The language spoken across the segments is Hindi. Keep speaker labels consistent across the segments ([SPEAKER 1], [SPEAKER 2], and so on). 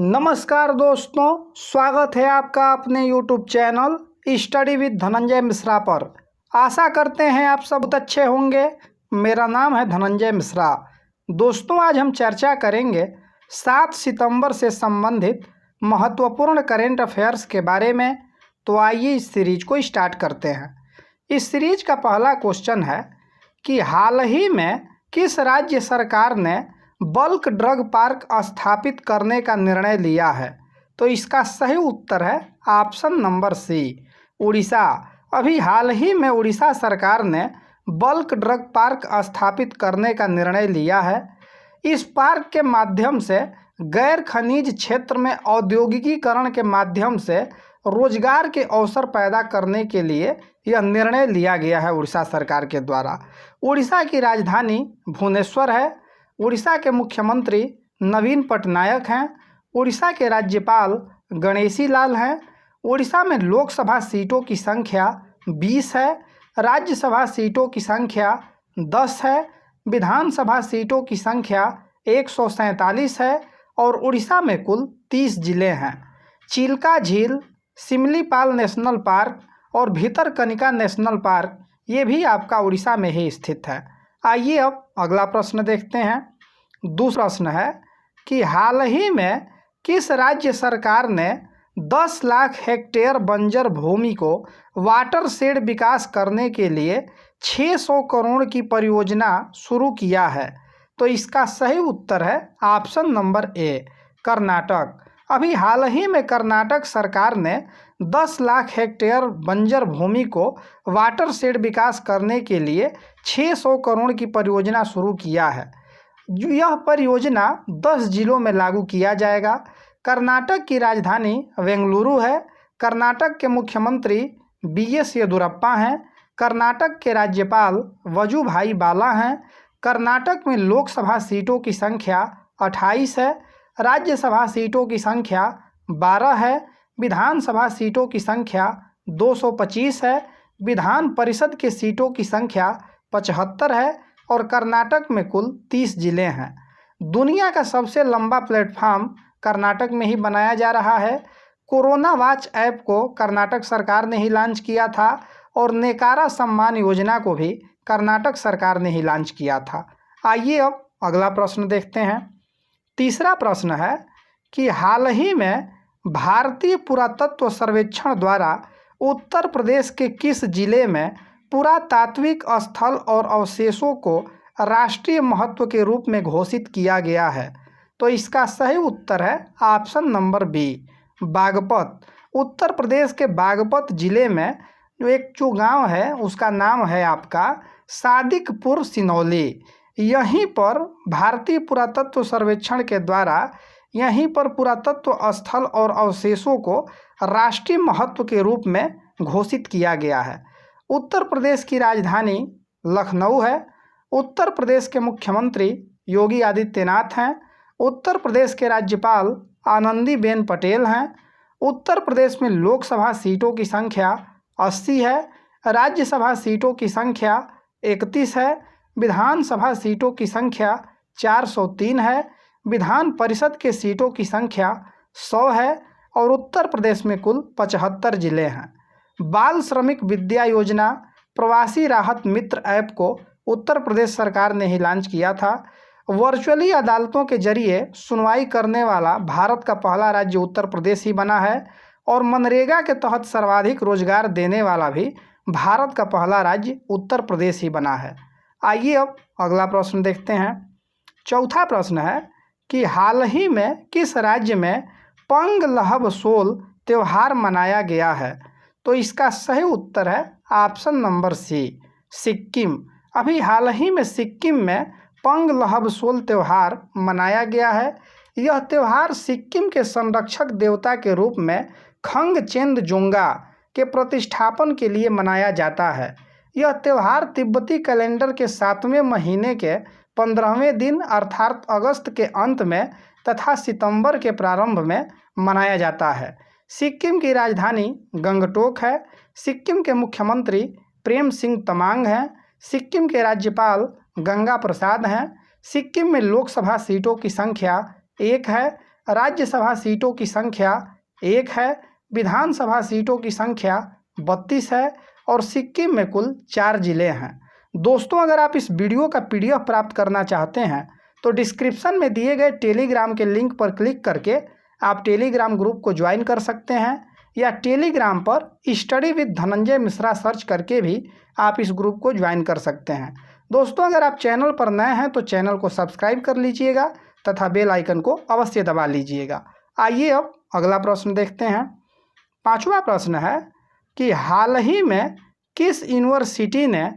[SPEAKER 1] नमस्कार दोस्तों, स्वागत है आपका अपने YouTube channel study with Dhananjay Mishra पर। आशा करते हैं आप सब बहुत अच्छे होंगे। मेरा नाम है धनंजय मिश्रा। दोस्तों, आज हम चर्चा करेंगे 7 सितंबर से संबंधित महत्वपूर्ण करेंट अफेयर्स के बारे में। तो आइए इस सीरीज को स्टार्ट करते हैं। इस सीरीज का पहला क्वेश्चन है कि हाल ही में किस राज्य सरकार ने बल्क ड्रग पार्क स्थापित करने का निर्णय लिया है? तो इसका सही उत्तर है ऑप्शन नंबर सी, उड़ीसा। अभी हाल ही में उड़ीसा सरकार ने बल्क ड्रग पार्क स्थापित करने का निर्णय लिया है। इस पार्क के माध्यम से गैर खनिज क्षेत्र में औद्योगिकीकरण के माध्यम से रोजगार के अवसर पैदा करने के लिए यह निर्णय लिया गया है उड़ीसा सरकार के द्वारा। उड़ीसा की राजधानी भुवनेश्वर है। उड़ीसा के मुख्यमंत्री नवीन पटनायक हैं। उड़ीसा के राज्यपाल गणेशी लाल हैं। उड़ीसा में लोकसभा सीटों की संख्या 20 है, राज्यसभा सीटों की संख्या 10 है, विधानसभा सीटों की संख्या 147 है और उड़ीसा में कुल 30 जिले हैं। चिल्का झील, सिमलीपाल नेशनल पार्क और भितरकनिका नेशनल पार्क ये भी आपका उड़ीसा में ही स्थित है। आइए अब अगला प्रश्न देखते हैं। दूसरा प्रश्न है कि हाल ही में किस राज्य सरकार ने 10 लाख हेक्टेयर बंजर भूमि को वाटर शेड विकास करने के लिए 600 करोड़ की परियोजना शुरू किया है? तो इसका सही उत्तर है ऑप्शन नंबर ए, कर्नाटक। अभी हाल ही में कर्नाटक सरकार ने 10 लाख हेक्टेयर बंजर भूमि को वाटर शेड विकास करने के लिए 600 करोड़ की परियोजना शुरू किया है। यह परियोजना 10 जिलों में लागू किया जाएगा। कर्नाटक की राजधानी बेंगलुरु है। कर्नाटक के मुख्यमंत्री BS येदुरप्पा हैं। कर्नाटक के राज्यपाल वजुभाई वाला हैं। कर्नाटक में लोकसभा सीटों की संख्या 28 है, राज्यसभा सीटों की संख्या 12 है, विधानसभा सीटों की संख्या 225 है, विधान परिषद के सीटों की संख्या 75 है और कर्नाटक में कुल 30 जिले हैं। दुनिया का सबसे लंबा प्लेटफॉर्म कर्नाटक में ही बनाया जा रहा है। कोरोना वॉच ऐप को कर्नाटक सरकार ने ही लॉन्च किया था और नेकारा सम्मान योजना को भी कर्नाटक सरकार ने ही लॉन्च किया था। आइए अब अगला प्रश्न देखते हैं। तीसरा प्रश्न है कि हाल ही में भारतीय पुरातत्व सर्वेक्षण द्वारा उत्तर प्रदेश के किस जिले में पुरातात्विक स्थल और अवशेषों को राष्ट्रीय महत्व के रूप में घोषित किया गया है? तो इसका सही उत्तर है option number B, Baghpat. Uttar Pradesh के बागपत जिले में एक जो गांव है उसका नाम है आपका सादिकपुर सिनौली। यहीं पर भारतीय पुरातत्व सर्वेक्षण के द्वारा यहीं पर पुरातत्व स्थल और अवशेषों को राष्ट्रीय महत्व के रूप में घोषित किया गया है। उत्तर प्रदेश की राजधानी लखनऊ है। उत्तर प्रदेश के मुख्यमंत्री योगी आदित्यनाथ हैं। उत्तर प्रदेश के राज्यपाल आनंदीबेन पटेल हैं। उत्तर प्रदेश में लोकसभा सीटों की संख्या 80 है, राज्यसभा सीटों की संख्या 31 है, विधानसभा सीटों की संख्या 403 है, विधान परिषद के सीटों की संख्या 100 है और उत्तर प्रदेश में कुल 75 जिले हैं। बाल श्रमिक विद्या योजना, प्रवासी राहत मित्र ऐप को उत्तर प्रदेश सरकार ने ही लॉन्च किया था। वर्चुअली अदालतों के जरिए सुनवाई करने वाला भारत का पहला राज्य उत्तर प्रदेश ही बना है और मनरेगा के तहत सर्वाधिक रोजगार देने वाला भी भारत का पहला राज्य उत्तर प्रदेश ही बना है। आइए अब अगला प्रश्न देखते हैं। चौथा प्रश्न है कि हाल ही में किस राज्य में पंग लहब सोल त्यौहार मनाया गया है? तो इसका सही उत्तर है ऑप्शन नंबर सी, सिक्किम। अभी हाल ही में सिक्किम में पंग लहब सोल त्यौहार मनाया गया है। यह त्यौहार सिक्किम के संरक्षक देवता के रूप में खंगचेंदजोंगा के प्रतिष्ठापन के लिए मनाया जाता है। यह त्यौहार तिब्बती कैलेंडर के 7वें महीने के 15वें दिन अर्थात अगस्त के अंत में तथा सितंबर के प्रारंभ में मनाया जाता है। सिक्किम की राजधानी गंगटोक है। सिक्किम के मुख्यमंत्री प्रेम सिंह तमांग हैं। सिक्किम के राज्यपाल गंगा प्रसाद हैं। सिक्किम में लोकसभा सीटों की संख्या 1 है, राज्यसभा सीटों की संख्या 1 है, विधानसभा सीटों की संख्या 32 है और सिक्किम में कुल 4 जिले हैं। दोस्तों, अगर आप इस वीडियो का PDF प्राप्त करना चाहते हैं तो डिस्क्रिप्शन में दिए गए टेलीग्राम के लिंक पर क्लिक करके आप टेलीग्राम ग्रुप को ज्वाइन कर सकते हैं, या टेलीग्राम पर study with Dhananjay Mishra search करके भी आप इस ग्रुप को ज्वाइन कर सकते हैं। दोस्तों, अगर आप चैनल पर नए हैं तो चैनल को सब्सक्राइब कर लीजिएगा तथा बेल आइकन को अवश्य दबा लीजिएगा। आइए अब अगला प्रश्न देखते हैं। 5वां प्रश्न है कि हाल ही में किस यूनिवर्सिटी ने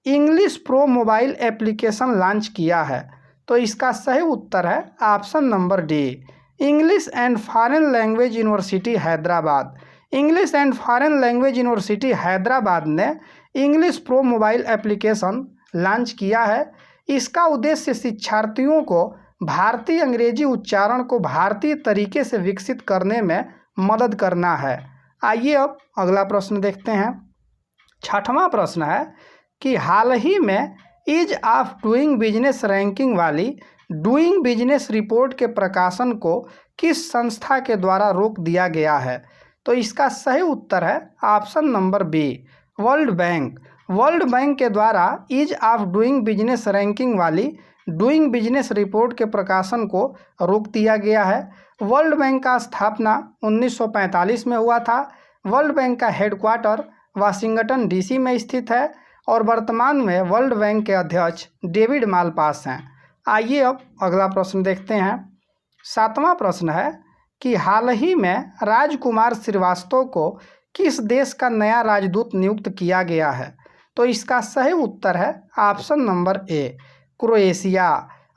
[SPEAKER 1] English pro mobile application launch किया है? तो इसका सही उत्तर है option number D, English and Foreign Language University Hyderabad. English and Foreign Language University Hyderabad ने English pro mobile application launch किया है। इसका उद्देश्य शिक्षार्थियों को भारतीय अंग्रेजी उच्चारण को भारतीय तरीके से विकसित करने में मदद करना है। आइए अब अगला प्रश्न देखते हैं। 6वां प्रश्न है कि हाल ही में ease of doing business ranking वाली डूइंग बिजनेस रिपोर्ट के प्रकाशन को किस संस्था के द्वारा रोक दिया गया है? तो इसका सही उत्तर है option number B, World Bank. World Bank के द्वारा ease of doing business ranking वाली डूइंग बिजनेस रिपोर्ट के प्रकाशन को रोक दिया गया है। वर्ल्ड बैंक का स्थापना 1945 में हुआ था। वर्ल्ड बैंक का हेडक्वार्टर वाशिंगटन DC में स्थित है और वर्तमान में वर्ल्ड बैंक के अध्यक्ष डेविड मालपास हैं। आइए अब अगला प्रश्न देखते हैं। 7वां प्रश्न है कि हाल ही में राजकुमार श्रीवास्तव को किस देश का नया राजदूत नियुक्त किया गया है? तो इसका सही उत्तर है ऑप्शन नंबर ए, क्रोएशिया।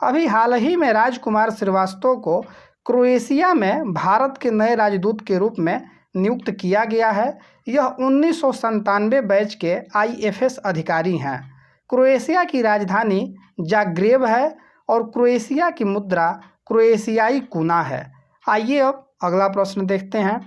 [SPEAKER 1] अभी हाल ही में राजकुमार श्रीवास्तव को क्रोएशिया में भारत के नए राजदूत के रूप में नियुक्त किया गया है। यह 1997 बैच के IFS अधिकारी हैं। क्रोएशिया की राजधानी जाग्रेब है और क्रोएशिया की मुद्रा क्रोएशियाई कूना है। आइए अब अगला प्रश्न देखते हैं।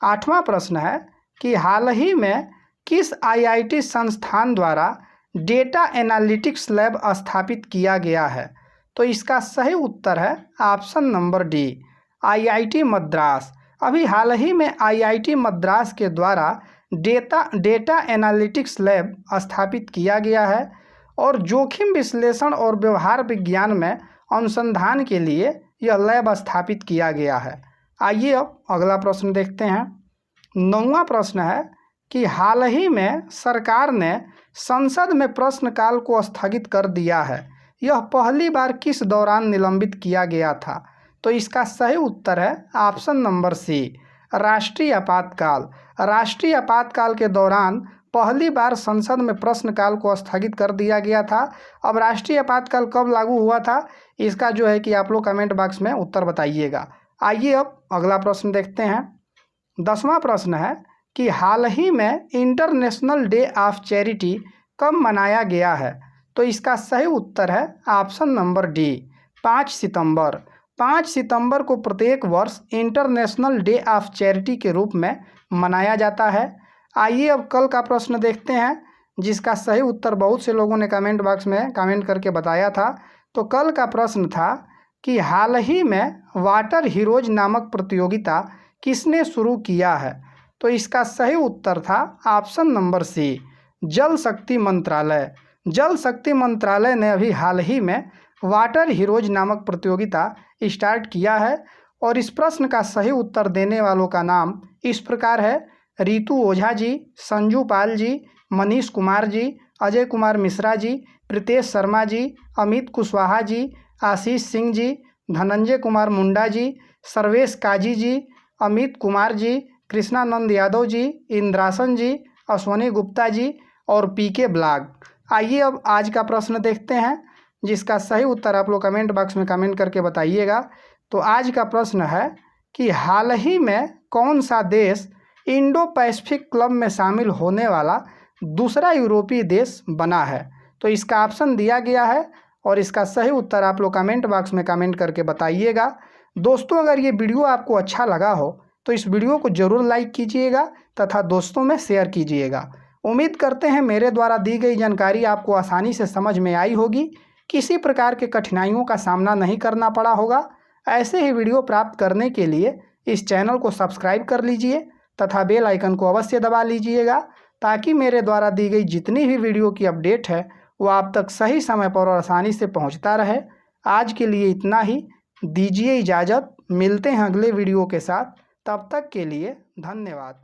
[SPEAKER 1] 8वां प्रश्न है कि हाल ही में किस IIT संस्थान द्वारा डेटा एनालिटिक्स लैब स्थापित किया गया है? तो इसका सही उत्तर है option number D, IIT Madras. अभी हाल ही में IIT मद्रास के द्वारा डेटा एनालिटिक्स लैब स्थापित किया गया है और जोखिम विश्लेषण और व्यवहार विज्ञान में अनुसंधान के लिए यह लैब स्थापित किया गया है। आइए अब अगला प्रश्न देखते हैं। 9वां प्रश्न है कि हाल ही में सरकार ने संसद में प्रश्नकाल को स्थगित कर दिया है। यह पहली बार किस दौरान निलंबित किया गया था? तो इसका सही उत्तर है ऑप्शन नंबर सी, राष्ट्रीय आपातकाल। राष्ट्रीय आपातकाल के दौरान पहली बार संसद में प्रश्नकाल को स्थगित कर दिया गया था। अब राष्ट्रीय आपातकाल कब लागू हुआ था, इसका जो है कि आप लोग कमेंट बॉक्स में उत्तर बताइएगा। आइए अब अगला प्रश्न देखते हैं। 10वां प्रश्न है कि हाल ही में इंटरनेशनल डे ऑफ चैरिटी कब मनाया गया है? तो इसका सही उत्तर है ऑप्शन नंबर डी, 5 सितंबर। 5 सितंबर को प्रत्येक वर्ष इंटरनेशनल डे ऑफ चैरिटी के रूप में मनाया जाता है। आइए अब कल का प्रश्न देखते हैं, जिसका सही उत्तर बहुत से लोगों ने कमेंट बॉक्स में कमेंट करके बताया था। तो कल का प्रश्न था कि हाल ही में वाटर हीरोज नामक प्रतियोगिता किसने शुरू किया है? तो इसका सही उत्तर था ऑप्शन नंबर सी, जल शक्ति मंत्रालय। जल शक्ति मंत्रालय ने अभी हाल ही में वाटर हीरोज नामक प्रतियोगिता स्टार्ट किया है और इस प्रश्न का सही उत्तर देने वालों का नाम इस प्रकार है: रितु ओझा जी, संजू पाल जी, मनीष कुमार जी, अजय कुमार मिश्रा जी, प्रीतेश शर्मा जी, अमित कुशवाहा जी, आशीष सिंह जी, धनंजय कुमार मुंडा जी, सर्वेश काजी जी, अमित कुमार जी, कृष्णानंद यादव जी, इंद्रासन जी, अश्वनी गुप्ता जी और PK ब्लॉग। आइए अब आज का प्रश्न देखते हैं, जिसका सही उत्तर आप लोग कमेंट बॉक्स में कमेंट करके बताइएगा। तो आज का प्रश्न है कि हाल ही में कौन सा देश इंडो पैसिफिक क्लब में शामिल होने वाला दूसरा यूरोपीय देश बना है? तो इसका ऑप्शन दिया गया है और इसका सही उत्तर आप लोग कमेंट बॉक्स में कमेंट करके बताइएगा। दोस्तों, अगर ये वीडियो आपको अच्छा लगा हो तो इस वीडियो को ज़रूर लाइक कीजिएगा तथा दोस्तों में शेयर कीजिएगा। उम्मीद करते हैं मेरे द्वारा दी गई जानकारी आपको आसानी से समझ में आई होगी, किसी प्रकार के कठिनाइयों का सामना नहीं करना पड़ा होगा। ऐसे ही वीडियो प्राप्त करने के लिए इस चैनल को सब्सक्राइब कर लीजिए तथा बेल आइकन को अवश्य दबा लीजिएगा, ताकि मेरे द्वारा दी गई जितनी भी वीडियो की अपडेट है वो आप तक सही समय पर और आसानी से पहुंचता रहे। आज के लिए इतना ही, दीजिए इजाज़त। मिलते हैं अगले वीडियो के साथ, तब तक के लिए धन्यवाद।